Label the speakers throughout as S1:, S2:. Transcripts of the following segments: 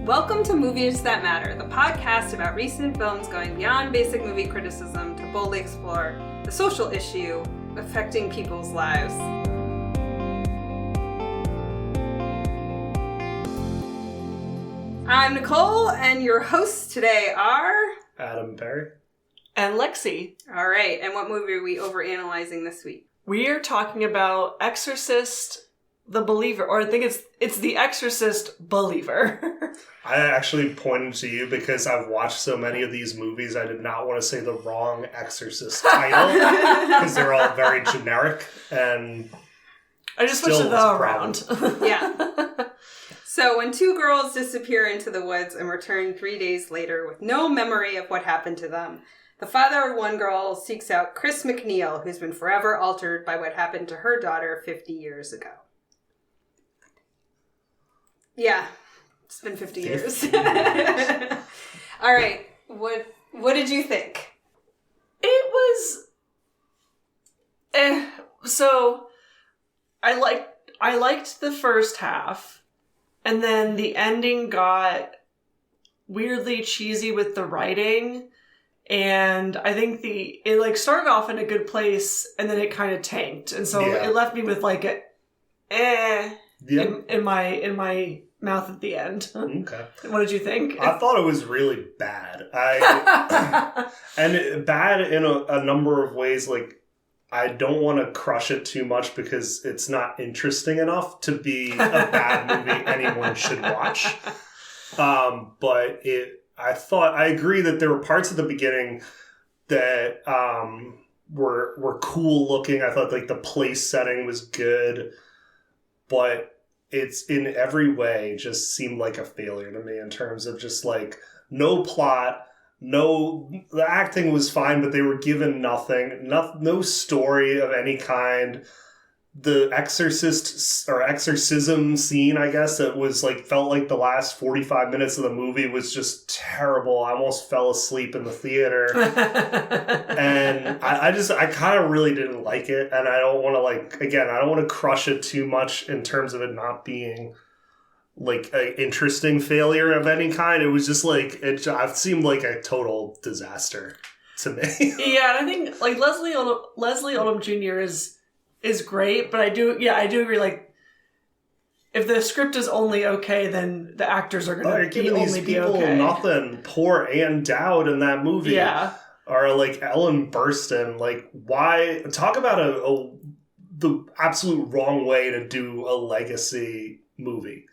S1: Welcome to Movies That Matter, the podcast about recent films going beyond basic movie criticism to boldly explore the social issue affecting people's lives. I'm Nicole, and your hosts today are...
S2: Adam Perry.
S3: And Lexy.
S1: All right, and what movie are we overanalyzing this week?
S3: We are talking about Exorcist the Believer, or I think it's The Exorcist Believer.
S2: I actually pointed to you because I've watched so many of these movies, I did not want to say the wrong Exorcist title because they're all very generic, and
S3: I just switched the around.
S1: Yeah. So when two girls disappear into the woods and return 3 days later with no memory of what happened to them, the father of one girl seeks out Chris McNeil, who's been forever altered by what happened to her daughter 50 years ago. Yeah, it's been 50 years. All right, what did you think?
S3: It was... So, I liked the first half, and then the ending got weirdly cheesy with the writing, and I think it started off in a good place, and then it kind of tanked, and so it left me with in my mouth at the end.
S2: Okay.
S3: What did you think?
S2: I thought it was really bad. And bad in a number of ways. Like, I don't want to crush it too much because it's not interesting enough to be a bad movie anyone should watch. But I agree that there were parts at the beginning that were cool looking. I thought the place setting was good, but it's in every way just seemed like a failure to me in terms of just no plot, the acting was fine, but they were given nothing, no story of any kind. The Exorcist or exorcism scene, I guess, that was felt like the last 45 minutes of the movie was just terrible. I almost fell asleep in the theater. And I kind of really didn't like it. And I don't want to I don't want to crush it too much in terms of it not being an interesting failure of any kind. It was just it seemed like a total disaster to me.
S3: Yeah, and I think Leslie Odom Jr. is great, but I do agree. If the script is only okay, then the actors are going to only be okay.
S2: Nothing. Poor Ann Dowd in that movie.
S3: Yeah.
S2: Or Ellen Burstyn. Why talk about the absolute wrong way to do a legacy movie?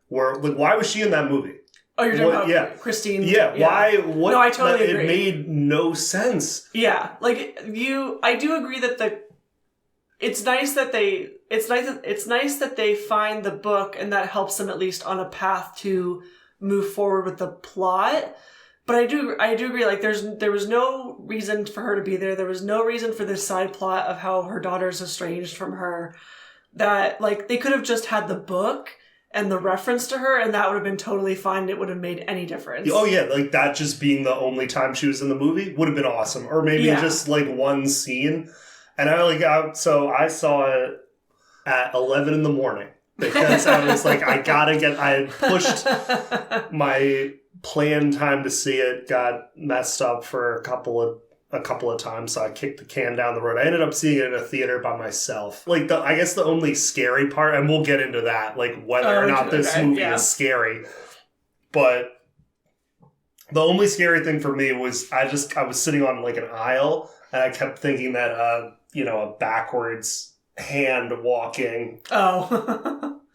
S2: Where why was she in that movie?
S3: Oh, you're talking about Christine?
S2: Yeah. Why? What?
S3: No, I totally agree.
S2: It made no sense.
S3: Yeah. I do agree that it's nice that they find the book and that helps them at least on a path to move forward with the plot. But I do agree, there was no reason for her to be there. There was no reason for this side plot of how her daughter's estranged from her. That, they could have just had the book and the reference to her, and that would have been totally fine. It would have made any difference.
S2: Oh, yeah, that just being the only time she was in the movie would have been awesome. Or maybe just, one scene. And I saw it at 11 in the morning because I was I had pushed my planned time to see it, got messed up for a couple of times, so I kicked the can down the road. I ended up seeing it in a theater by myself. I guess the only scary part, and we'll get into that, whether or not this movie is scary, but the only scary thing for me was I was sitting on an aisle, and I kept thinking that a backwards hand walking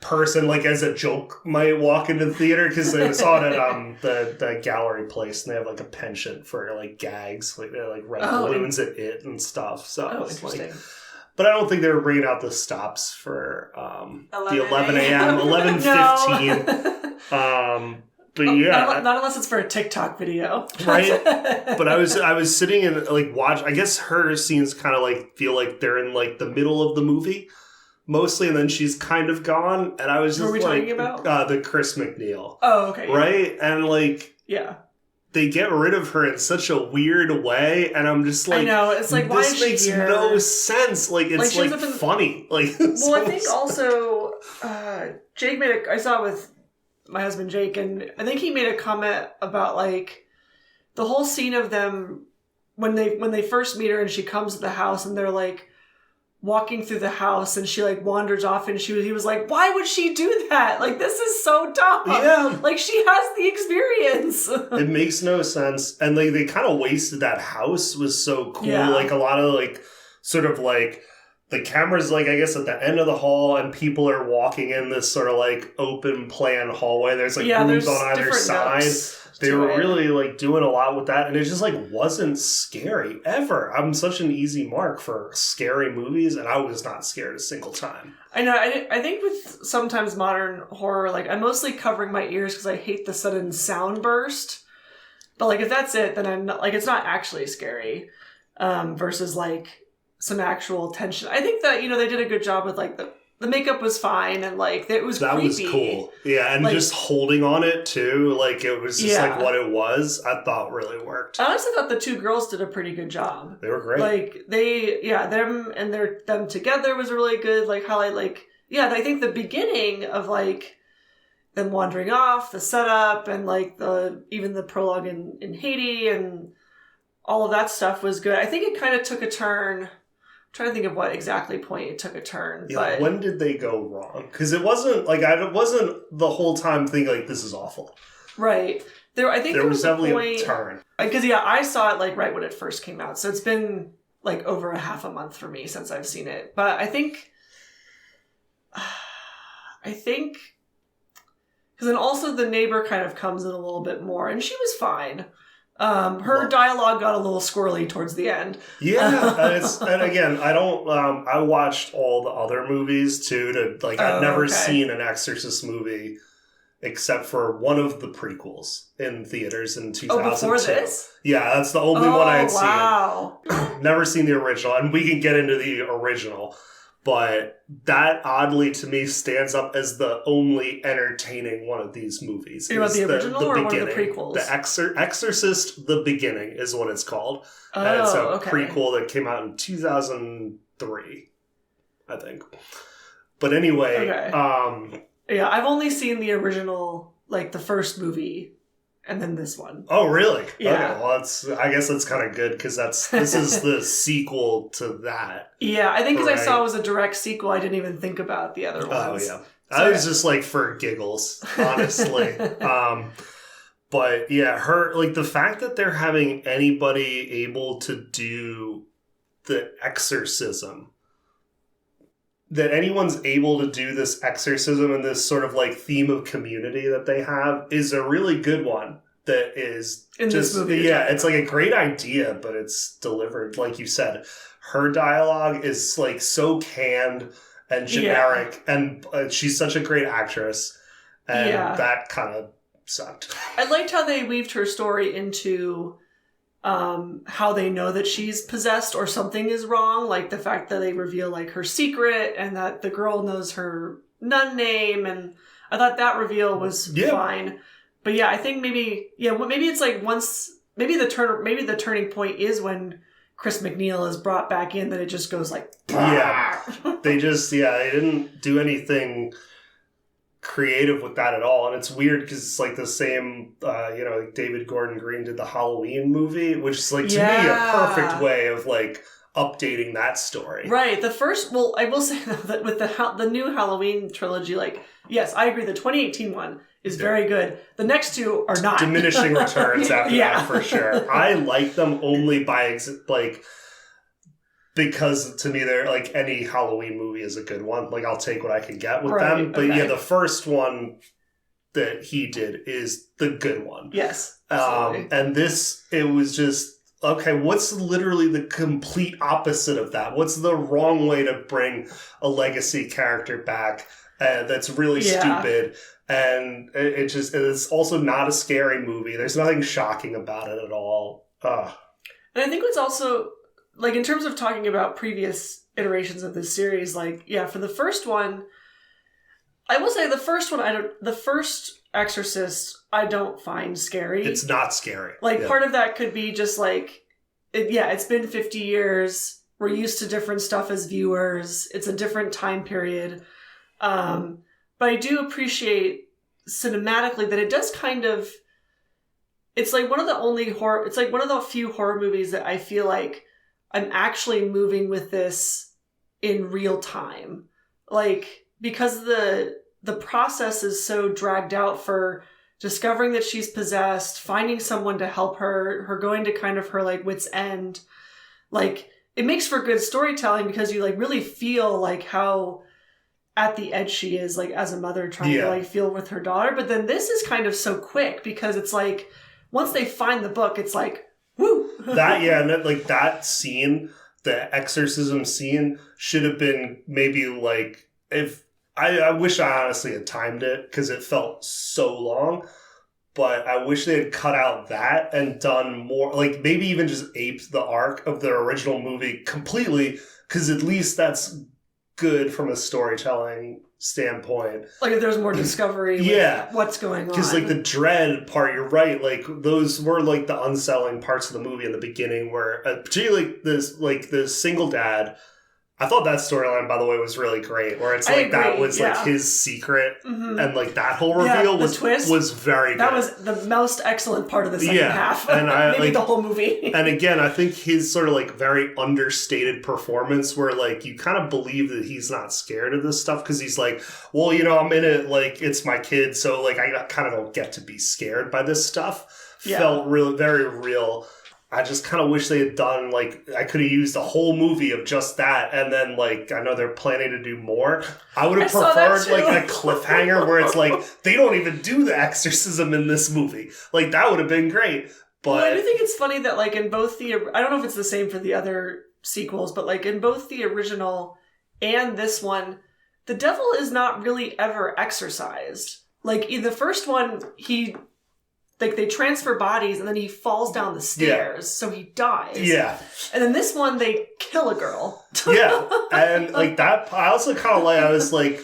S2: person, as a joke, might walk into the theater, because I saw it at the gallery place, and they have a penchant for gags, they red balloons at it and stuff. So
S3: interesting.
S2: But I don't think they were bringing out the stops for the 11 a.m. 11:15. But
S3: not unless it's for a TikTok video,
S2: right? But I was sitting and watch. I guess her scenes kind of feel like they're in the middle of the movie, mostly, and then she's kind of gone. And I was just
S3: what are we talking about?
S2: The Chris McNeil.
S3: Oh, okay.
S2: Right, and they get rid of her in such a weird way, and I'm just
S3: I know, it's why
S2: this
S3: is she
S2: makes
S3: here?
S2: no sense. It's funny.
S3: Well, I think also Jake I saw it with my husband Jake, and I think he made a comment about like the whole scene of them when they first meet her and she comes to the house and they're like walking through the house and she like wanders off and he was like, why would she do that? Like, this is so dumb.
S2: Yeah.
S3: Like, she has the experience.
S2: It makes no sense. And like they kind of wasted that house was so cool.
S3: Yeah.
S2: Like a lot of like sort of like the camera's like I guess at the end of the hall and people are walking in this sort of like open plan hallway. There's like rooms on either side. They were really like doing a lot with that, and it just like wasn't scary ever. I'm such an easy mark for scary movies, and I was not scared a single time.
S3: I know. I think with sometimes modern horror, like I'm mostly covering my ears because I hate the sudden sound burst. But like if that's it, then I'm not like it's not actually scary. Versus like some actual tension. I think that they did a good job with like the makeup was fine and like it was
S2: that
S3: creepy.
S2: Was cool. Yeah, and
S3: like,
S2: just holding on it too, like it was just like what it was. I thought really worked.
S3: I honestly thought the two girls did a pretty good job.
S2: They were great.
S3: Like them and them together was a really good like highlight. Like I think the beginning of like them wandering off, the setup, and like even the prologue in Haiti and all of that stuff was good. I think it kind of took a turn. Trying to think of what exactly point it took a turn.
S2: Yeah,
S3: but
S2: when did they go wrong? Because it wasn't like I wasn't the whole time thinking like this is awful.
S3: Right. I think there
S2: was definitely
S3: a
S2: turn.
S3: Because I saw it like right when it first came out, so it's been like over a half a month for me since I've seen it. But I think because then also the neighbor kind of comes in a little bit more, and she was fine. Her dialogue got a little squirrely towards the end.
S2: Yeah, and again, I don't. I watched all the other movies too. To like, I've never seen an Exorcist movie except for one of the prequels in theaters in 2002.
S3: Oh, before this?
S2: Yeah, that's the only one I had seen.
S3: Wow.
S2: Never seen the original, and we can get into the original. But that, oddly to me, stands up as the only entertaining one of these movies.
S3: You're about the original or one of the prequels?
S2: The Exorcist, The Beginning is what it's called.
S3: Oh,
S2: and it's a prequel that came out in 2003, I think. But anyway...
S3: Yeah, I've only seen the original, like the first movie, and then this one.
S2: Oh, really?
S3: Yeah.
S2: Okay, well, I guess that's kind of good, because this is the sequel to that.
S3: Yeah, I think because I saw it was a direct sequel, I didn't even think about the other ones.
S2: Oh, yeah. I was just like for giggles, honestly. But yeah, the fact that they're having anybody able to do the exorcism, that anyone's able to do this exorcism and this sort of like theme of community that they have is a really good one. That is
S3: in
S2: just,
S3: this movie.
S2: Yeah, it's like a great idea, but it's delivered, like you said. Her dialogue is like so canned and generic, and she's such a great actress, and that kind of sucked.
S3: I liked how they weaved her story into how they know that she's possessed or something is wrong, like the fact that they reveal like her secret and that the girl knows her nun name, and I thought that reveal was fine. But yeah, I think maybe it's like maybe the turning point is when Chris McNeil is brought back in, that it just goes like
S2: they didn't do anything creative with that at all, and it's weird because it's like the same David Gordon Green did the Halloween movie, which is like to me a perfect way of like updating that story.
S3: Right. The first, well, I will say that with the new Halloween trilogy, like, yes, I agree, the 2018 one is very good. The next two are not.
S2: Diminishing returns after that, for sure. I like them only by, because to me, they're like, any Halloween movie is a good one. Like, I'll take what I can get with them. But yeah, the first one that he did is the good one.
S3: Yes.
S2: And this, it was just, okay, what's literally the complete opposite of that? What's the wrong way to bring a legacy character back that's really stupid? And it's also not a scary movie. There's nothing shocking about it at all. And
S3: I think what's also, like, in terms of talking about previous iterations of this series, like, yeah, for the first one, I will say the first Exorcist, I don't find scary.
S2: It's not scary.
S3: Like, part of that could be just like, it's been 50 years. We're used to different stuff as viewers. It's a different time period. But I do appreciate cinematically that it does kind of, it's like one of the few horror movies that I feel like I'm actually moving with this in real time. Like, because the process is so dragged out for discovering that she's possessed, finding someone to help her going to kind of her like wit's end. Like, it makes for good storytelling because you like really feel like how at the edge she is, like as a mother trying to like feel with her daughter. But then this is kind of so quick because it's like, once they find the book, it's like, woo!
S2: that scene, the exorcism scene, should have been maybe like, if I wish I honestly had timed it because it felt so long, but I wish they had cut out that and done more, like maybe even just aped the arc of the original movie completely, because at least that's good from a storytelling standpoint.
S3: Like if there's more discovery with what's going on.
S2: Because like the dread part, you're right, like those were like the unselling parts of the movie in the beginning where, particularly the single dad, I thought that storyline, by the way, was really great. Where it's like that was like his secret, and like that whole reveal was very good.
S3: That was the most excellent part of the second half,
S2: and
S3: maybe the whole movie.
S2: And again, I think his sort of like very understated performance, where like you kind of believe that he's not scared of this stuff because he's like, well, you know, I'm in it, like it's my kid, so like I kind of don't get to be scared by this stuff. Felt real, very real. I just kind of wish they had done, like, I could have used a whole movie of just that, and then, like, I know they're planning to do more. I would have preferred, like, a cliffhanger where it's like, they don't even do the exorcism in this movie. Like, that would have been great. But
S3: well, I do think it's funny that, like, in both I don't know if it's the same for the other sequels, but, like, in both the original and this one, the devil is not really ever exorcised. Like, in the first one, they transfer bodies and then he falls down the stairs, so he dies.
S2: Yeah.
S3: And then this one, they kill a girl.
S2: Yeah. And like that, I also kind of I was like,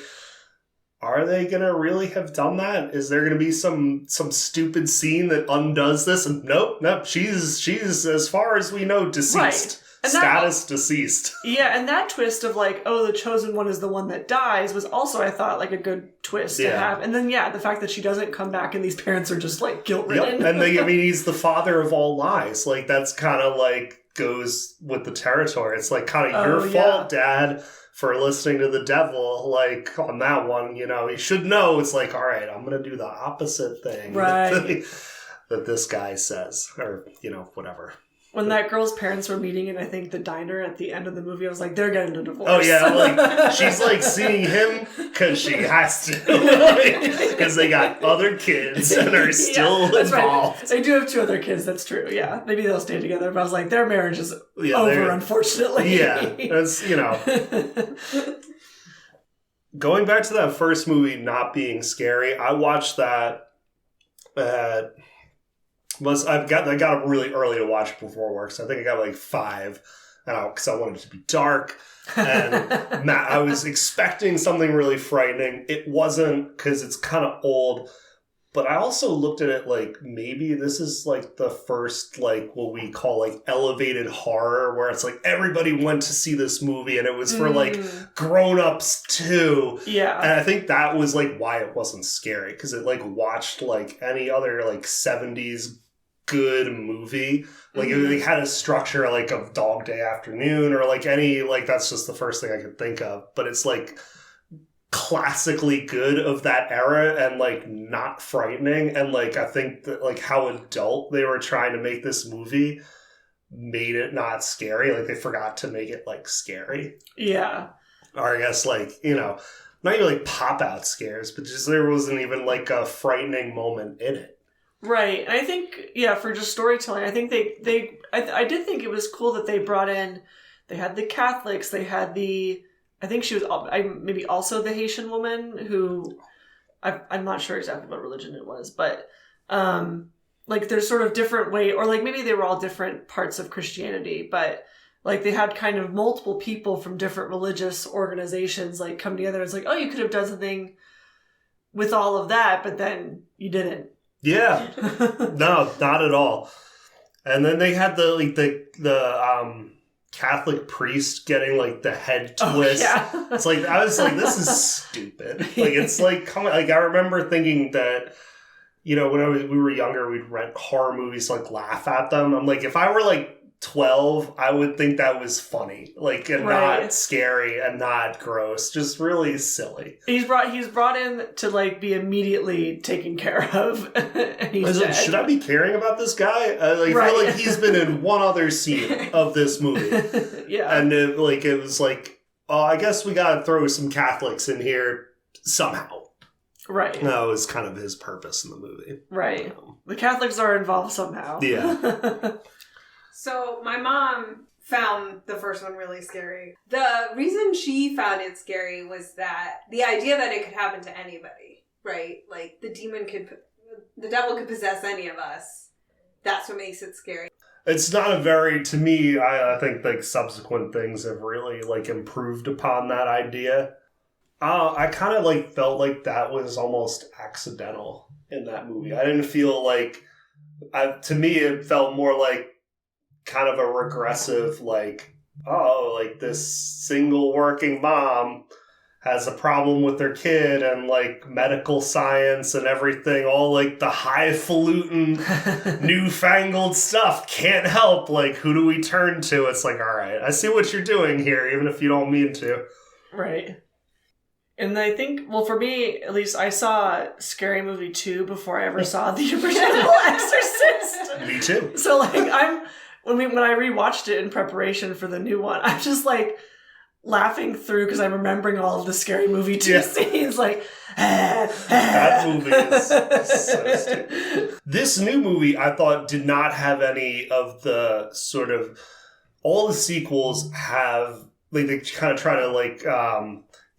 S2: are they going to really have done that? Is there going to be some stupid scene that undoes this? And nope. She's as far as we know, deceased.
S3: Right. And
S2: status deceased.
S3: Yeah, and that twist of like, oh, the chosen one is the one that dies was also, I thought, like a good twist to have. And then, the fact that she doesn't come back and these parents are just like guilt-ridden.
S2: Yep. And he's the father of all lies. Like, that's kind of like goes with the territory. It's like kind of your fault, Dad, for listening to the devil. Like, on that one, you know, you should know. It's like, all right, I'm going to do the opposite thing.
S3: Right.
S2: That this guy says. Or, you know, whatever.
S3: When that girl's parents were meeting in, I think, the diner at the end of the movie, I was like, they're getting a divorce.
S2: Oh, yeah. Like, she's, like, seeing him because she has to. Because they got other kids and are still involved.
S3: Right. They do have 2 other kids, that's true, yeah. Maybe they'll stay together. But I was like, their marriage is over, unfortunately.
S2: Yeah. That's, you know. Going back to that first movie not being scary, I watched that at... I got up really early to watch it before work, so I think I got like 5, because I wanted it to be dark. And I was expecting something really frightening. It wasn't, because it's kind of old. But I also looked at it like maybe this is like the first like what we call like elevated horror, where it's like everybody went to see this movie and it was for like grown-ups too.
S3: Yeah.
S2: And I think that was like why it wasn't scary, because it like watched like any other like 70s good movie. Like it had a structure like of Dog Day Afternoon or like any, like that's just the first thing I could think of. But it's like classically good of that era and like not frightening. And like I think that like how adult they were trying to make this movie made it not scary. Like they forgot to make it like scary.
S3: Yeah.
S2: Or I guess like, you know, not even like pop out scares, but just there wasn't even like a frightening moment in it.
S3: Right. And I think, for just storytelling, I think I did think it was cool that they brought in, they had the Catholics, they had I think she was maybe also the Haitian woman who, I'm not sure exactly what religion it was, but like there's sort of different way, or like maybe they were all different parts of Christianity, but like they had kind of multiple people from different religious organizations like come together. It's like, oh, you could have done something with all of that, but then you didn't.
S2: Yeah. No, not at all. And then they had the Catholic priest getting like the head twist.
S3: Yeah.
S2: It's like, I was like, this is stupid. Like, it's like, like I remember thinking that, you know, when we were younger, we'd rent horror movies to like laugh at them. I'm like, if I were like 12, I would think that was funny, like, and not scary and not gross, just really silly.
S3: He's brought in to like be immediately taken care of. And he's dead.
S2: Like, should I be caring about this guy? I feel like he's been in one other scene of this movie.
S3: Yeah,
S2: and it was like, oh, I guess we gotta throw some Catholics in here somehow.
S3: Right.
S2: That was kind of his purpose in the movie.
S3: Right. The Catholics are involved somehow.
S2: Yeah.
S1: So my mom found the first one really scary. The reason she found it scary was that the idea that it could happen to anybody, right? Like the devil could possess any of us. That's what makes it scary.
S2: It's not a very, to me, I think like subsequent things have really like improved upon that idea. I kind of like felt like that was almost accidental in that movie. I didn't feel like, to me it felt more like kind of a regressive, like, oh, like this single working mom has a problem with their kid, and like medical science and everything, all like the highfalutin newfangled stuff can't help. Like, who do we turn to? It's like, all right, I see what you're doing here, even if you don't mean to.
S3: Right. And I think, well, for me, at least, I saw Scary Movie 2 before I ever saw the original Exorcist.
S2: Me too.
S3: So, like, when I rewatched it in preparation for the new one, I'm just, like, laughing through because I'm remembering all of the Scary Movie 2 scenes, like,
S2: that movie is so stupid. This new movie, I thought, did not have any of the sort of, all the sequels have, like, they kind of try to, like,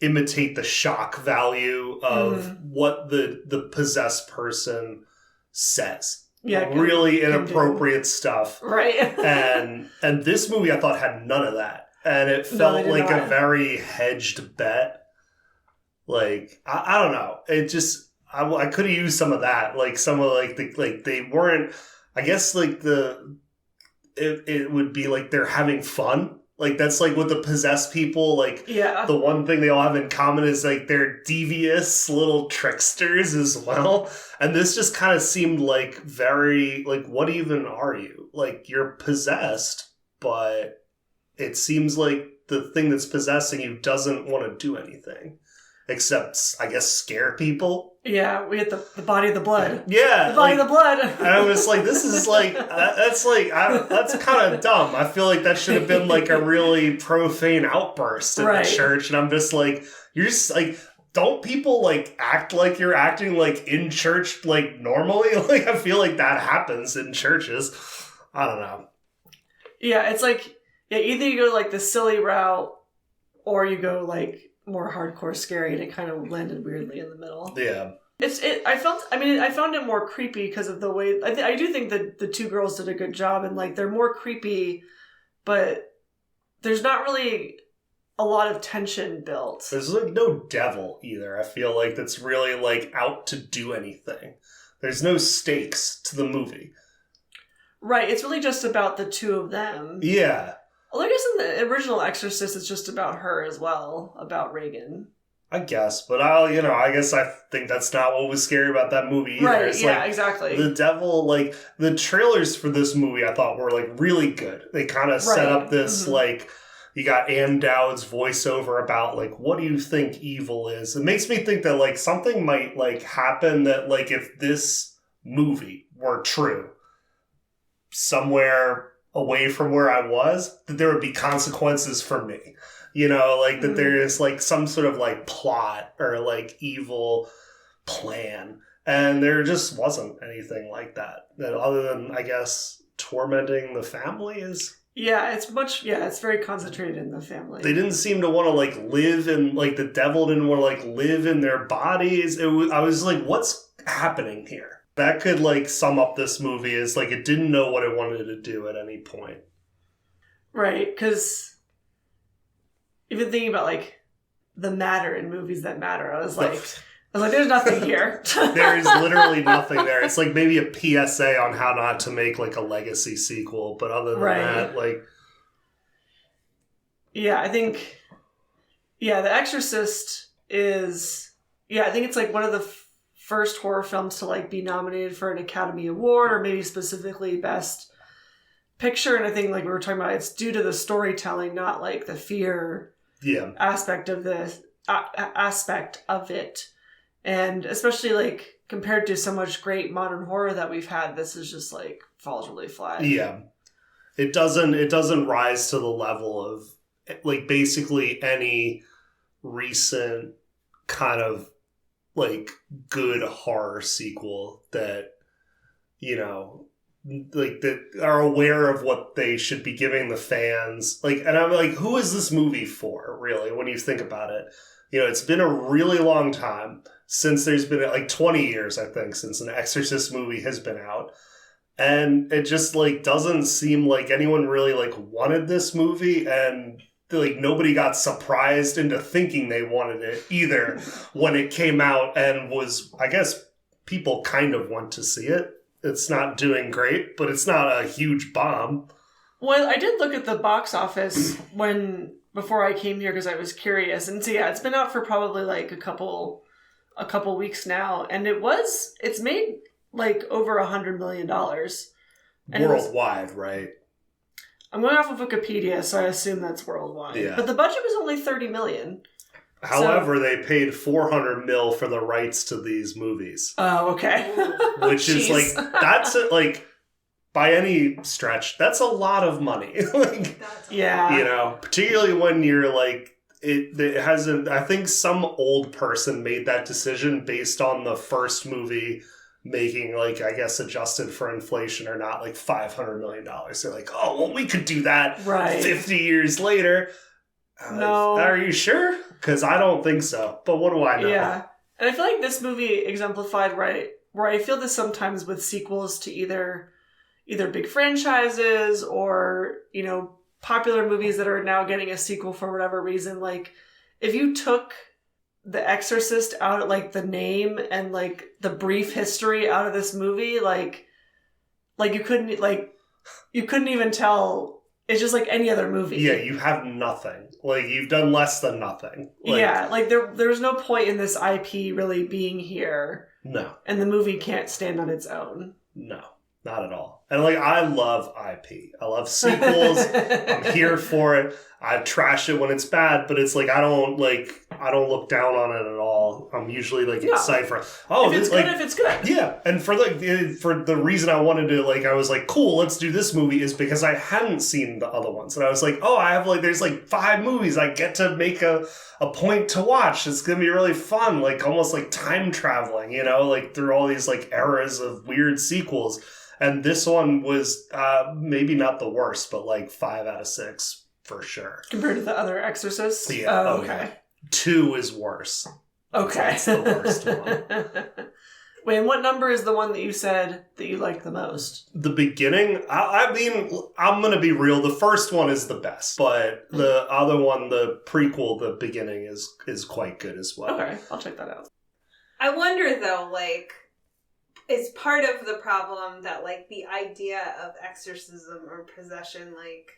S2: imitate the shock value of what the possessed person says.
S3: Yeah,
S2: really inappropriate stuff.
S3: Right.
S2: and this movie I thought had none of that. And it felt like a very hedged bet. Like, I don't know. It just, I could have used some of that. Like some of they weren't, I guess like it would be like they're having fun. Like, that's, like, with the possessed people, like, the one thing they all have in common is, like, they're devious little tricksters as well. And this just kind of seemed, like, very, like, what even are you? Like, you're possessed, but it seems like the thing that's possessing you doesn't want to do anything. Except, I guess, scare people.
S3: Yeah, we had the body of the blood.
S2: Yeah.
S3: The body of the blood.
S2: And I was like, this is like, that's kind of dumb. I feel like that should have been like a really profane outburst in the church. And I'm just like, you're just like, don't people like act like you're acting like in church like normally? Like, I feel like that happens in churches. I don't know. Yeah,
S3: it's like, either you go like the silly route or you go like more hardcore scary, and it kind of landed weirdly in the middle.
S2: Yeah.
S3: I found it more creepy because of the way, I do think that the two girls did a good job, and like they're more creepy, but there's not really a lot of tension built.
S2: There's like no devil either. I feel like that's really like out to do anything. There's no stakes to the movie.
S3: Right. It's really just about the two of them.
S2: Yeah.
S3: Well, I guess in the original Exorcist, it's just about her as well, about Reagan.
S2: I guess, but I guess I think that's not what was scary about that movie either.
S3: Right,
S2: it's
S3: yeah, exactly.
S2: The devil, like, the trailers for this movie I thought were, like, really good. They kind of set up this, like, you got Ann Dowd's voiceover about, like, what do you think evil is? It makes me think that, like, something might, like, happen that, like, if this movie were true, somewhere away from where I was, that there would be consequences for me. You know, like that there is like some sort of like plot or like evil plan. And there just wasn't anything like that. That other than, I guess, tormenting the family is...
S3: Yeah, it's very concentrated in the family.
S2: They didn't seem to want to like live in, like the devil didn't want to like live in their bodies. I was like, what's happening here? That could, like, sum up this movie as, like, it didn't know what it wanted to do at any point.
S3: Right, because even thinking about, like, the matter in movies that matter, I was like, there's nothing here.
S2: There is literally nothing there. It's, like, maybe a PSA on how not to make, like, a legacy sequel, but other than that, like...
S3: Yeah, I think... Yeah, The Exorcist is... Yeah, I think it's like one of the first horror films to like be nominated for an Academy Award, or maybe specifically Best Picture. And I think like we were talking about, it's due to the storytelling, not like the fear aspect of it. And especially like compared to so much great modern horror that we've had, this is just like falls really flat.
S2: Yeah. It doesn't rise to the level of like basically any recent kind of like good horror sequel that, you know, like that are aware of what they should be giving the fans. Like, and I'm like, who is this movie for, really, when you think about it? You know, it's been a really long time since there's been like 20 years, I think, since an Exorcist movie has been out. And it just like doesn't seem like anyone really like wanted this movie, and like nobody got surprised into thinking they wanted it either when it came out and was, I guess people kind of want to see it. It's not doing great, but it's not a huge bomb.
S3: Well, I did look at the box office before I came here because I was curious, and so yeah, it's been out for probably like a couple weeks now, and it's made like over $100 million. And
S2: worldwide, right?
S3: I'm going off of Wikipedia, so I assume that's worldwide. Yeah. But the budget was only $30 million.
S2: However, they paid $400 million for the rights to these movies.
S3: Oh, okay.
S2: Which is like, that's it, like, by any stretch, that's a lot of money. Like,
S3: yeah.
S2: You know, particularly when you're like, it hasn't, I think some old person made that decision based on the first movie making, like, I guess adjusted for inflation or not, like $500 million. They're like, oh, well, we could do that 50 years later.
S3: No.
S2: Are you sure? Because I don't think so. But what do I know?
S3: Yeah. And I feel like this movie exemplified where I feel this sometimes with sequels to either big franchises or, you know, popular movies that are now getting a sequel for whatever reason. Like, if you took The Exorcist out, like the name and like the brief history out of this movie, like you couldn't even tell. It's just like any other movie.
S2: Yeah, you have nothing. Like, you've done less than nothing. Like,
S3: yeah, like there's no point in this IP really being here.
S2: No.
S3: And the movie can't stand on its own.
S2: No, not at all. And like, I love IP. I love sequels. I'm here for it. I trash it when it's bad, but it's like I don't look down on it at all. I'm usually like excited for
S3: if it's good.
S2: Yeah, and for the reason I wanted to, like, I was like, cool, let's do this movie, is because I hadn't seen the other ones, and I was like, oh, I have like there's like 5 movies I get to make a point to watch. It's gonna be really fun, like almost like time traveling, you know, like through all these like eras of weird sequels. And this one was maybe not the worst, but like 5 out of 6. For sure.
S3: Compared to the other Exorcists?
S2: Yeah.
S3: Oh, okay.
S2: 2 is worse.
S3: Okay.
S2: That's the worst one.
S3: Wait, and what number is the one that you said that you liked the most?
S2: The beginning? I mean, I'm going to be real. The first one is the best. But the other one, the prequel, the beginning, is quite good as well.
S3: Okay, I'll check that out.
S1: I wonder, though, like, is part of the problem that, like, the idea of exorcism or possession, like,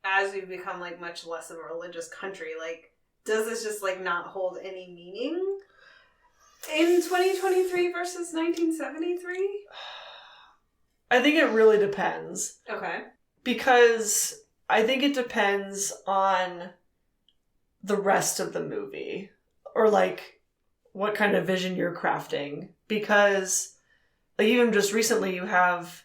S1: as we've become, like, much less of a religious country, like, does this just, like, not hold any meaning in 2023 versus 1973?
S3: I think it really depends.
S1: Okay.
S3: Because I think it depends on the rest of the movie. Or, like, what kind of vision you're crafting. Because, like, even just recently you have...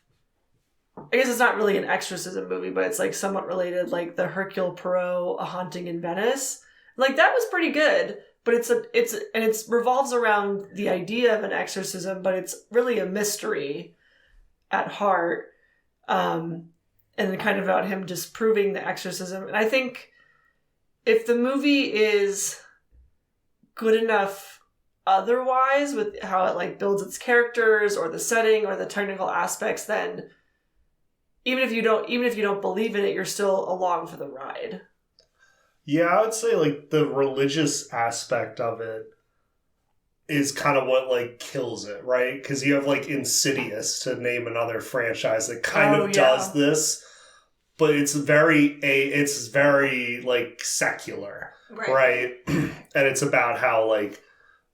S3: I guess it's not really an exorcism movie, but it's like somewhat related, like the Hercule Poirot, A Haunting in Venice. Like, that was pretty good, but it revolves around the idea of an exorcism, but it's really a mystery at heart, and kind of about him disproving the exorcism. And I think if the movie is good enough otherwise with how it like builds its characters or the setting or the technical aspects, then even if you don't believe in it, you're still along for the ride.
S2: Yeah, I would say like the religious aspect of it is kind of what like kills it, right? Because you have like Insidious, to name another franchise that kind of does this, but it's very like secular, right? And it's about how like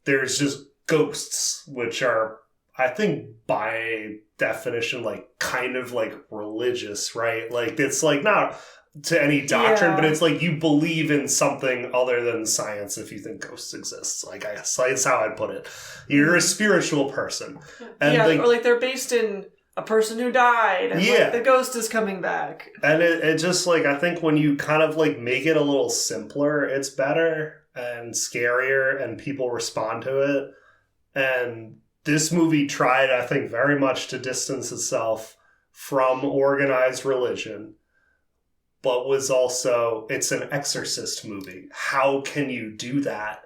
S2: there's just ghosts, which are, I think, by definition, like kind of like religious, right? Like it's like not to any doctrine, but it's like you believe in something other than science if you think ghosts exist. Like, I guess that's how I'd put it. You're a spiritual person, and
S3: or like they're based in a person who died, and like the ghost is coming back.
S2: And it just like, I think when you kind of like make it a little simpler, it's better and scarier, and people respond to it. And this movie tried, I think, very much to distance itself from organized religion, but was also, it's an Exorcist movie. How can you do that?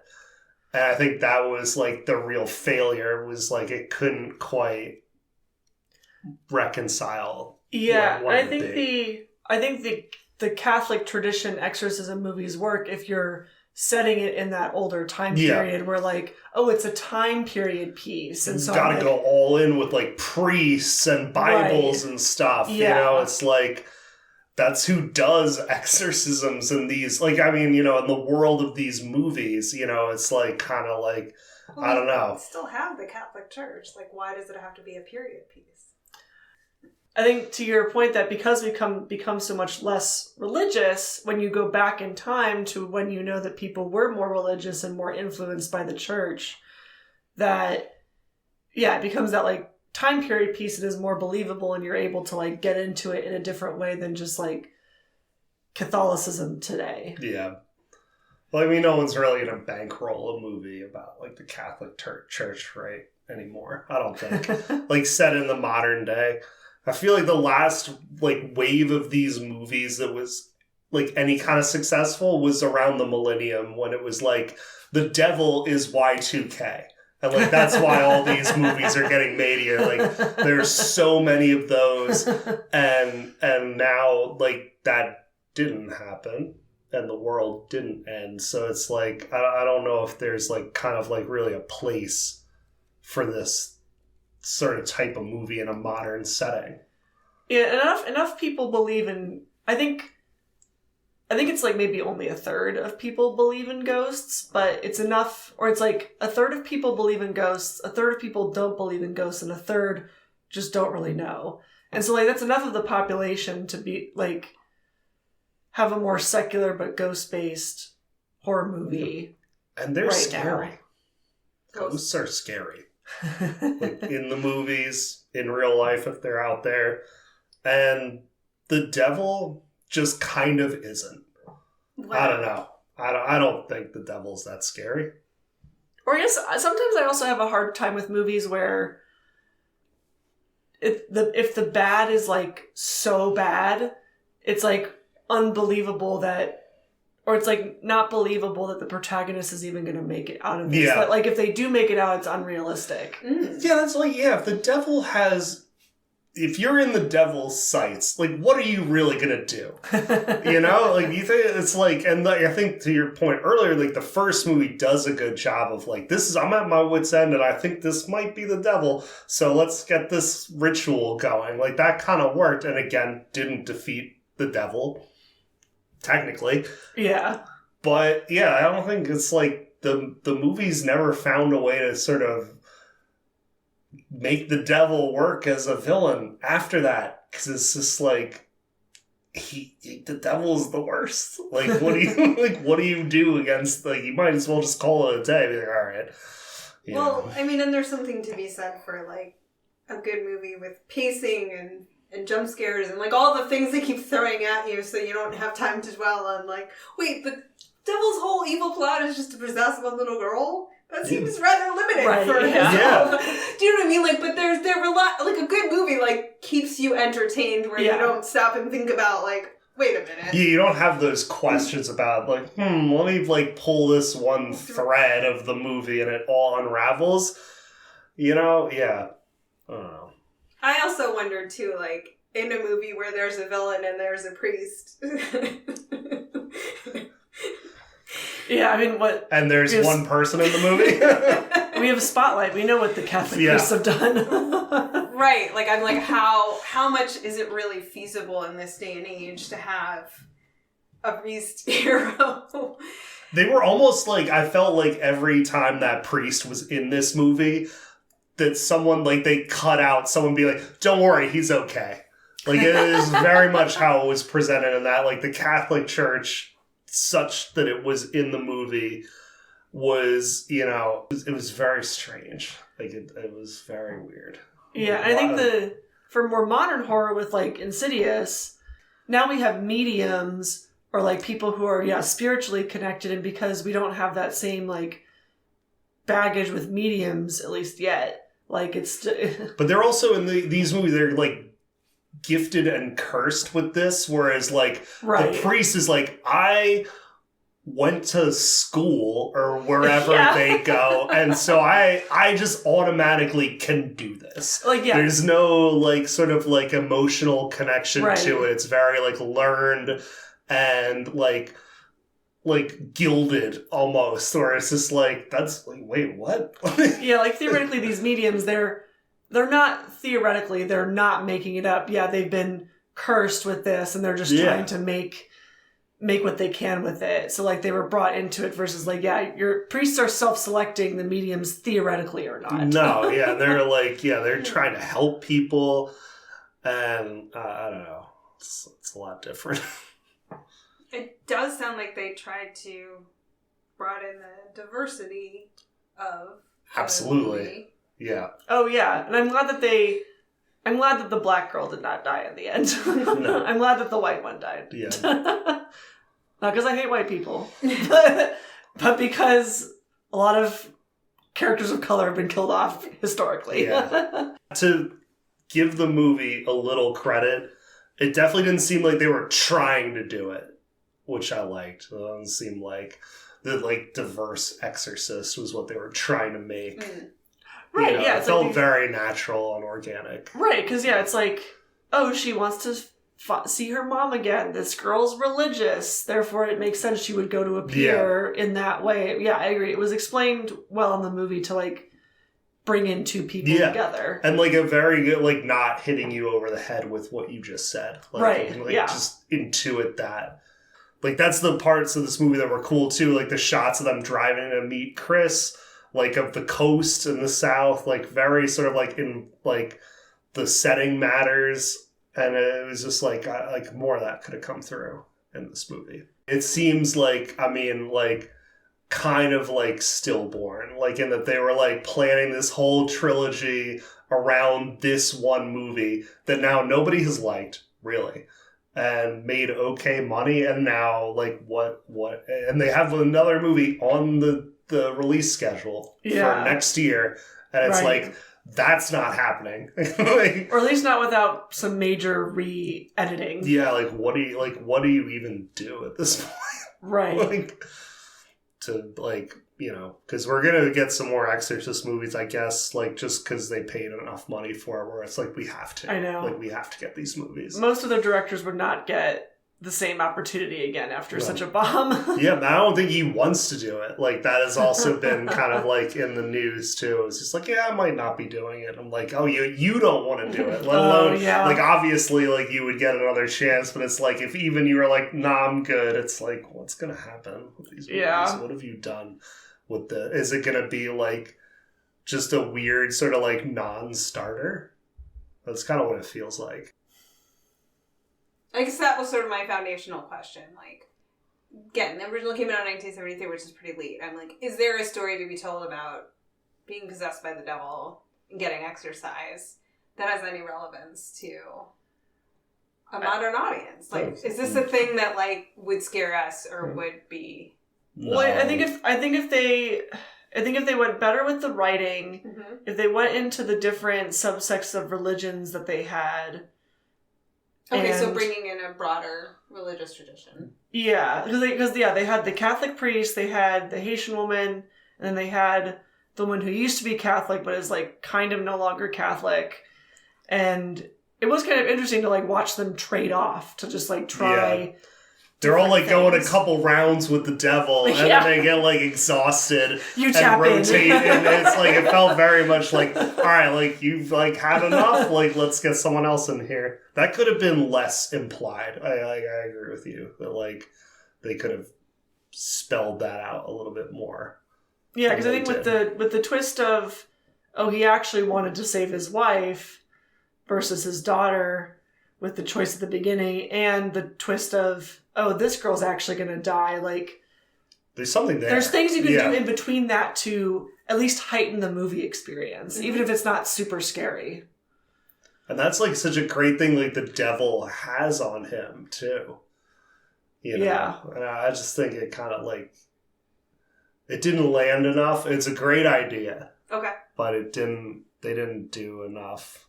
S2: And I think that was like the real failure, was like it couldn't quite reconcile.
S3: Yeah, and I think the Catholic tradition exorcism movies work if you're setting it in that older time period where like, oh, it's a time period piece, and so
S2: you gotta go all in with like priests and Bibles and stuff. You know, it's like that's who does exorcisms in these. Like, I mean, you know, in the world of these movies, you know, it's like kind of like, I don't know.
S1: We still have the Catholic Church. Like, why does it have to be a period piece?
S3: I think to your point that because we become so much less religious, when you go back in time to when you know that people were more religious and more influenced by the church, that, it becomes that like time period piece that is more believable, and you're able to like get into it in a different way than just like Catholicism today.
S2: Yeah. Well, I mean, no one's really going to bankroll a movie about like the Catholic Church, right, anymore. I don't think. Like set in the modern day. I feel like the last like wave of these movies that was like any kind of successful was around the millennium, when it was like the devil is Y2K. And like that's why all these movies are getting made here. Like there's so many of those, and now like that didn't happen, and the world didn't end. So it's like I don't know if there's like kind of like really a place for this sort of type of movie in a modern setting.
S3: Yeah, enough people believe in. I think it's like maybe only a third of people believe in ghosts, but it's enough, or it's like a third of people believe in ghosts, a third of people don't believe in ghosts, and a third just don't really know. And so like that's enough of the population to be like have a more secular but ghost-based horror movie.
S2: And they're scary.
S3: Now.
S2: Ghosts are scary. Like in the movies, in real life if they're out there. And the devil just kind of isn't. Wow. I don't know. I don't think the devil's that scary.
S3: Or I guess sometimes I also have a hard time with movies where if the bad is like so bad, it's like unbelievable that, or it's like not believable that the protagonist is even going to make it out of this. But like if they do make it out, it's unrealistic.
S2: Yeah, that's like, if the devil if you're in the devil's sights, like what are you really going to do? You know, like you think it's like, and like, I think to your point earlier, like the first movie does a good job of like, I'm at my wit's end and I think this might be the devil. So let's get this ritual going. Like that kind of worked. And again, didn't defeat the devil. Technically.
S3: Yeah.
S2: But yeah, I don't think it's like the movie's never found a way to sort of make the devil work as a villain after that. Because it's just like the devil's the worst. Like what do you do against, like you might as well just call it a day. Be like, all right.
S1: Well, I mean, and there's something to be said for like a good movie with pacing and jump scares and like all the things they keep throwing at you so you don't have time to dwell on like, wait, the devil's whole evil plot is just to possess one little girl? That seems rather limited for him.
S2: Yeah.
S1: Do you know what I mean? Like, but like a good movie like keeps you entertained where you don't stop and think about like, wait a minute.
S2: Yeah, you don't have those questions about like, let me like pull this one thread of the movie and it all unravels. You know? Yeah. I don't know.
S1: I also wondered too, like, in a movie where there's a villain and there's a priest.
S3: Yeah, I mean, what...
S2: And there's one person in the movie?
S3: We have a spotlight. We know what the Catholic priests have done.
S1: Right. Like, I'm like, how much is it really feasible in this day and age to have a priest hero?
S2: They were almost like, I felt like every time that priest was in this movie, that someone, like, they cut out someone be like, don't worry, he's okay. Like, it is very much how it was presented in that, like, the Catholic Church, such that it was in the movie, was, you know, it was very strange. Like, it was very weird.
S3: Yeah, and I think for more modern horror with, like, Insidious, now we have mediums or, like, people who are, spiritually connected, and because we don't have that same, like, baggage with mediums, at least yet, like, it's...
S2: But they're also, in these movies, they're, like, gifted and cursed with this, whereas, like, the priest is like, I went to school or wherever they go, and so I just automatically can do this. Like, there's no, like, sort of, like, emotional connection to it. It's very, like, learned and, like gilded almost, or it's just like, that's like, wait, what?
S3: Like, theoretically, these mediums, they're not theoretically, they're not making it up. They've been cursed with this, and they're just trying to make what they can with it. So, like, they were brought into it versus, like, your priests are self-selecting, the mediums theoretically are not.
S2: No, they're like, they're trying to help people, and I don't know, it's a lot different.
S1: It does sound like they tried to broaden the diversity of
S2: absolutely. Yeah.
S3: Oh yeah, and I'm glad that the black girl did not die in the end. No. I'm glad that the white one died.
S2: Yeah.
S3: Not because I hate white people, but because a lot of characters of color have been killed off historically.
S2: Yeah. To give the movie a little credit, it definitely didn't seem like they were trying to do it, which I liked. It doesn't seem like the, like, diverse Exorcist was what they were trying to make.
S3: Right,
S2: you know, it felt very natural and organic. Right,
S3: because, it's like, oh, she wants to see her mom again. This girl's religious. Therefore, it makes sense she would go to a pier in that way. Yeah, I agree. It was explained well in the movie to, like, bring in two people together.
S2: And, like, a very good, like, not hitting you over the head with what you just said. Like, just intuit that. Like, that's the parts of this movie that were cool, too. Like, the shots of them driving to meet Chris, like, of the coast in the South, like, very sort of, like, in, like, the setting matters. And it was just, like, more of that could have come through in this movie. It seems like, I mean, like, kind of, like, stillborn. Like, in that they were, like, planning this whole trilogy around this one movie that now nobody has liked, really. And made okay money, and now, like, what, and they have another movie on the release schedule for next year, and it's like, that's not happening. Like,
S3: or at least not without some major re-editing.
S2: Yeah, like, what do you even do at this point?
S3: Right.
S2: Like, to, like, you know, because we're gonna get some more Exorcist movies, I guess, like, just because they paid enough money for it, where it's like, we have to.
S3: I know.
S2: Like, we have to get these movies.
S3: Most of the directors would not get the same opportunity again after such a bomb.
S2: Yeah, but I don't think he wants to do it. Like, that has also been kind of, like, in the news, too. It's just like, I might not be doing it. I'm like, oh, you don't want to do it. Let alone, like, obviously, like, you would get another chance, but it's like, if even you were like, nah, I'm good, it's like, what's going to happen with these movies?
S3: Yeah.
S2: What have you done with is it going to be, like, just a weird sort of, like, non-starter? That's kind of what it feels like.
S1: I guess that was sort of my foundational question. Like, again, the original came out in 1973, which is pretty late. I'm like, is there a story to be told about being possessed by the devil and getting exorcised that has any relevance to a modern audience? Like, is this a thing that, like, would scare us or would be?
S2: No.
S3: Well, I think if they went better with the writing, if they went into the different subsects of religions that they had.
S1: Okay, so bringing in a broader religious tradition.
S3: Yeah, because they had the Catholic priest, they had the Haitian woman, and then they had the woman who used to be Catholic but is, like, kind of no longer Catholic. And it was kind of interesting to, like, watch them trade off, to just, like, try
S2: They're all like going a
S1: things.
S2: couple rounds with the devil, and then they get like exhausted
S3: You
S2: and
S3: tap in.
S2: rotate, and it's like it felt very much like, all right, like you've like had enough, like let's get someone else in here. That could have been less implied. I agree with you that like they could have spelled that out a little bit more.
S3: Yeah, because I think with the twist of, oh, he actually wanted to save his wife versus his daughter, with the choice at the beginning, and the twist of, oh, this girl's actually going to die. Like,
S2: there's something there.
S3: There's things you can do in between that to at least heighten the movie experience, even if it's not super scary.
S2: And that's like such a great thing, like the devil has on him too. You know? Yeah. And I just think it kind of like, it didn't land enough. It's a great idea.
S1: Okay.
S2: But they didn't do enough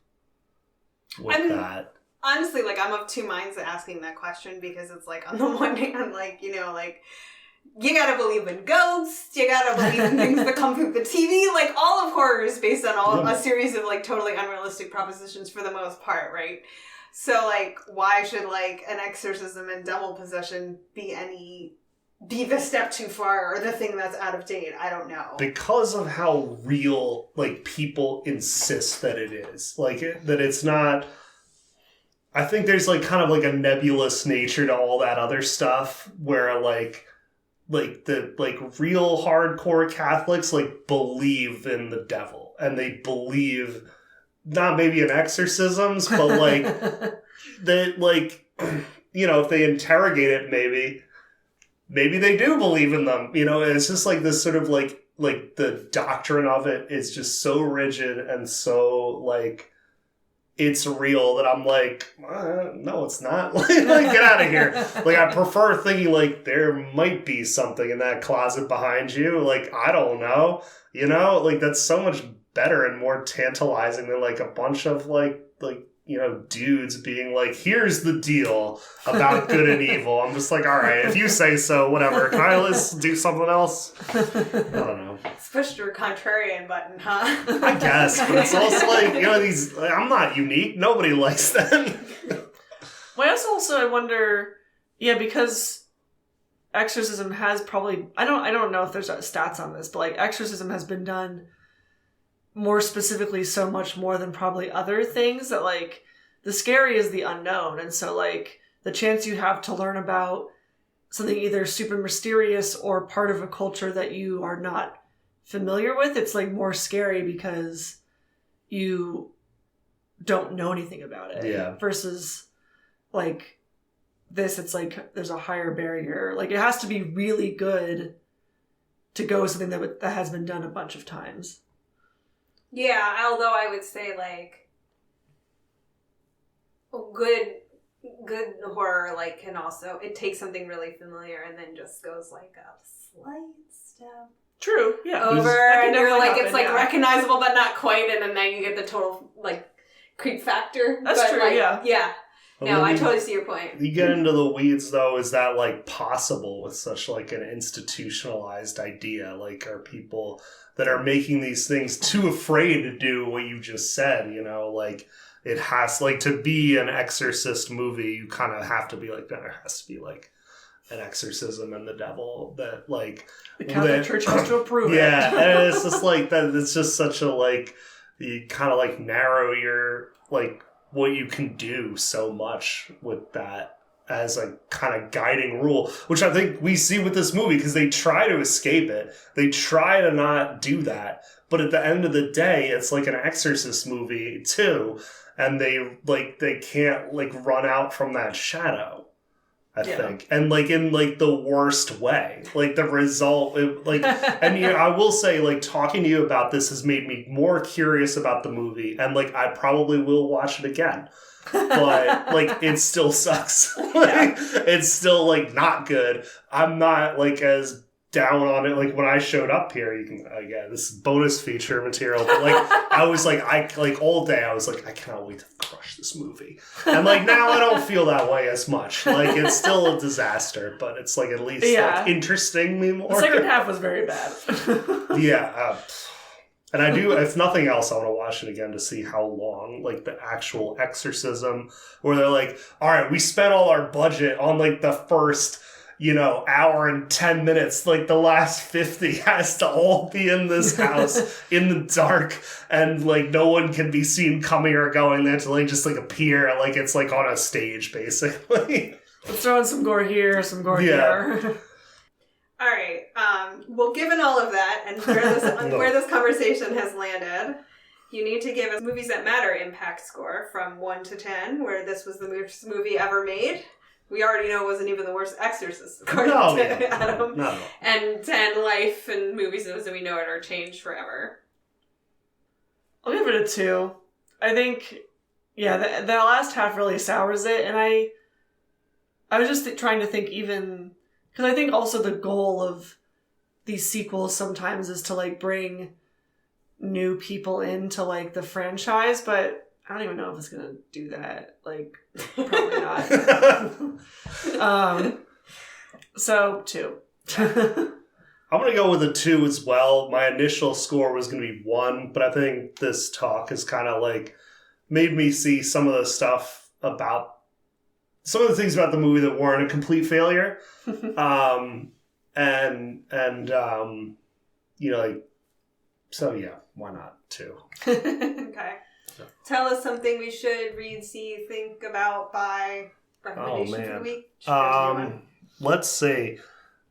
S2: with that.
S1: Honestly, like, I'm of two minds asking that question, because it's like, on the one hand, like, you know, like, you gotta believe in ghosts, you gotta believe in things that come through the TV, like, all of horror is based on a series of, like, totally unrealistic propositions for the most part, right? So, like, why should, like, an exorcism and devil possession be the step too far, or the thing that's out of date? I don't know.
S2: Because of how real, like, people insist that it is. Like, that it's not... I think there's like kind of like a nebulous nature to all that other stuff where like the like real hardcore Catholics like believe in the devil, and they believe not maybe in exorcisms, but like they like, you know, if they interrogate it, maybe they do believe in them. You know, it's just like this sort of like the doctrine of it is just so rigid and so like it's real that I'm like, no, it's not. Like, get out of here. Like, I prefer thinking, like, there might be something in that closet behind you. Like, I don't know. You know? Like, that's so much better and more tantalizing than, like, a bunch of, like you know, dudes being like, here's the deal about good and evil. I'm just like, all right, if you say so, whatever. Can I just do something else? I don't know.
S1: It's pushed your contrarian button, huh?
S2: I guess, but it's also like, you know, these, like, I'm not unique. Nobody likes them.
S3: Well, I wonder, yeah, because exorcism has probably, I don't know if there's stats on this, but like exorcism has been done more specifically so much more than probably other things, that like the scary is the unknown. And so like the chance you have to learn about something either super mysterious or part of a culture that you are not familiar with, it's like more scary because you don't know anything about it.
S2: Yeah.
S3: Versus like this, it's like there's a higher barrier. Like it has to be really good to go with something that has been done a bunch of times.
S1: Yeah, although I would say, like, good horror, like, can also, it takes something really familiar and then just goes, like, a slight step
S3: True, yeah.
S1: over, and you're like, it's, like, recognizable, but not quite, and then you get the total, like, creep factor.
S3: That's true,
S1: like,
S3: yeah.
S1: Yeah. No, I totally see your point.
S2: You get into the weeds, though, is that, like, possible with such, like, an institutionalized idea? Like, are people that are making these things too afraid to do what you just said, you know? Like, it has, like, to be an Exorcist movie, you kind of have to be like, there has to be, like, an exorcism and the devil that, like...
S3: The Catholic Church has to approve it.
S2: Yeah, and it's just, like, that. It's just such a, like, you kind of, like, narrow your, like, what you can do so much with that as a kind of guiding rule, which I think we see with this movie, because they try to escape it. They try to not do that. But at the end of the day, it's like an Exorcist movie too. And they can't like run out from that shadow, I think. And like in like the worst way, like the result, and you know, I will say, like, talking to you about this has made me more curious about the movie. And like, I probably will watch it again. But like it still sucks. Like, it's still like not good. I'm not like as down on it. Like when I showed up here, you can again, this is bonus feature material. But like I was like all day I was like, I cannot wait to crush this movie. And like now I don't feel that way as much. Like it's still a disaster, but it's like at least like interesting me more.
S3: The second half was very bad.
S2: Yeah. And I do, if nothing else, I want to watch it again to see how long, like, the actual exorcism, where they're like, all right, we spent all our budget on, like, the first, hour and 10 minutes. Like, the last 50 has to all be in this house in the dark, and, like, no one can be seen coming or going. They have to, like, just, like, appear like it's, like, on a stage, basically.
S3: Let's throw in some gore here, some gore here.
S1: All right. Well, given all of that and where this conversation has landed, you need to give us Movies That Matter impact score from 1 to 10, where this was the worst movie ever made. We already know it wasn't even the worst Exorcist, according to Adam.
S2: No.
S1: And 10 life and movies as we know it are changed forever.
S3: I'll give it a 2. I think, the last half really sours it, and I was just trying to think even... Because I think also the goal of these sequels sometimes is to, like, bring new people into, like, the franchise, but I don't even know if it's going to do that. Like, probably not. So, 2.
S2: I'm going to go with a 2 as well. My initial score was going to be 1, but I think this talk has kind of, like, made me see some of the stuff about some of the things about the movie that weren't a complete failure. So yeah, why not 2?
S1: Okay. Tell us something we should read, see, think about, buy, recommendation for the week.
S2: Let's see.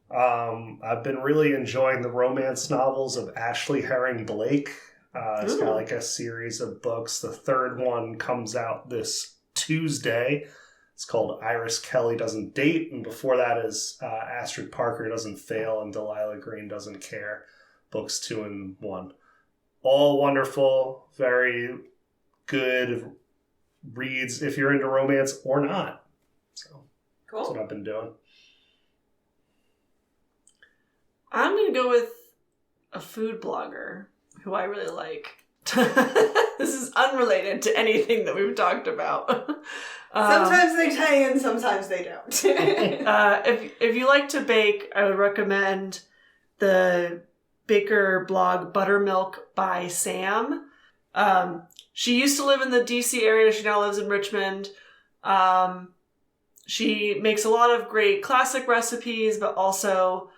S2: I've been really enjoying the romance novels of Ashley Herring Blake. It's got like a series of books. The third one comes out this Tuesday. It's called Iris Kelly Doesn't Date, and before that is Astrid Parker Doesn't Fail and Delilah Green Doesn't Care. Books 2 and 1. All wonderful, very good reads if you're into romance or not. So
S1: cool.
S2: That's what I've been doing.
S3: I'm going to go with a food blogger who I really like. This is unrelated to anything that we've talked about.
S1: Sometimes they tie in, sometimes they don't.
S3: If you like to bake, I would recommend the baker blog Buttermilk by Sam. She used to live in the DC area. She now lives in Richmond. She makes a lot of great classic recipes, but also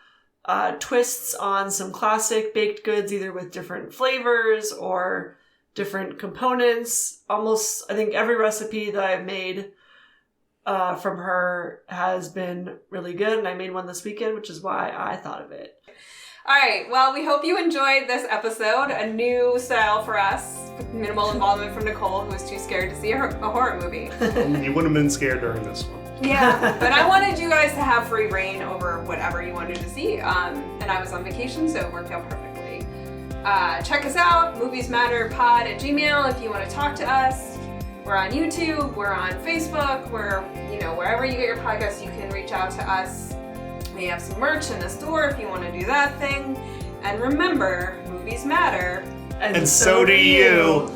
S3: twists on some classic baked goods, either with different flavors or different components. Almost, I think every recipe that I've made from her has been really good, and I made one this weekend, which is why I thought of it.
S1: All right, well, we hope you enjoyed this episode, a new style for us. Minimal involvement from Nicole, who was too scared to see a horror movie.
S2: You wouldn't have been scared during this one.
S1: Yeah, but I wanted you guys to have free reign over whatever you wanted to see, and I was on vacation, so it worked out perfectly. Check us out, moviesmatterpod@gmail.com if you want to talk to us. We're on YouTube, we're on Facebook, we're, wherever you get your podcasts, you can reach out to us. We have some merch in the store if you want to do that thing. And remember, movies matter.
S2: And so do you.